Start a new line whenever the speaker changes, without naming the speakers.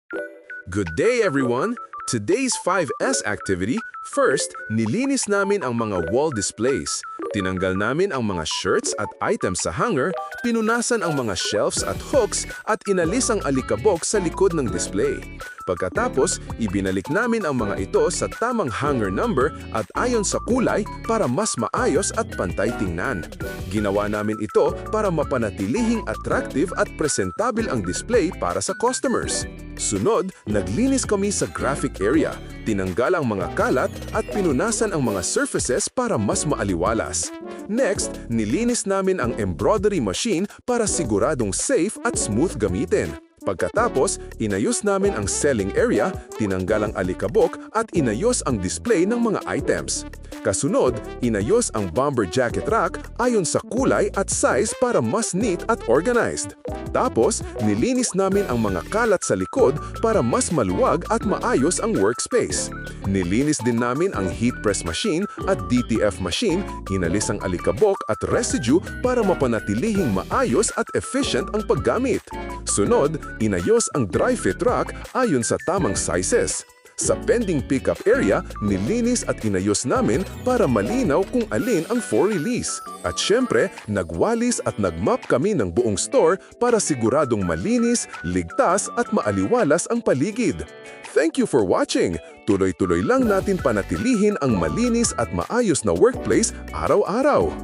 Good day everyone! Today's 5S activity, first, nilinis namin ang mga wall displays. Tinanggal namin ang mga shirts at items sa hanger, pinunasan ang mga shelves at hooks at inalis ang alikabok sa likod ng display. Pagkatapos, ibinalik namin ang mga ito sa tamang hanger number at ayon sa kulay para mas maayos at pantay tingnan. Ginawa namin ito para mapanatilihing attractive at presentable ang display para sa customers. Sunod, naglinis kami sa graphic area, tinanggal ang mga kalat at pinunasan ang mga surfaces para mas maaliwalas. Next, nilinis namin ang embroidery machine para siguradong safe at smooth gamitin. Pagkatapos, inayos namin ang selling area, tinanggal ang alikabok at inayos ang display ng mga items. Kasunod, inayos ang bomber jacket rack ayon sa kulay at size para mas neat at organized. Tapos, nilinis namin ang mga kalat sa likod para mas maluwag at maayos ang workspace. Nilinis din namin ang heat press machine at DTF machine, inalis ang alikabok at residue para mapanatilihing maayos at efficient ang paggamit. Sunod, inayos ang dry fit rack ayon sa tamang sizes. Sa pending pickup area, nilinis at inayos namin para malinaw kung alin ang for release. At syempre, nagwalis at nagmap kami ng buong store para siguradong malinis, ligtas at maaliwalas ang paligid. Thank you for watching! Tuloy-tuloy lang natin panatilihin ang malinis at maayos na workplace araw-araw.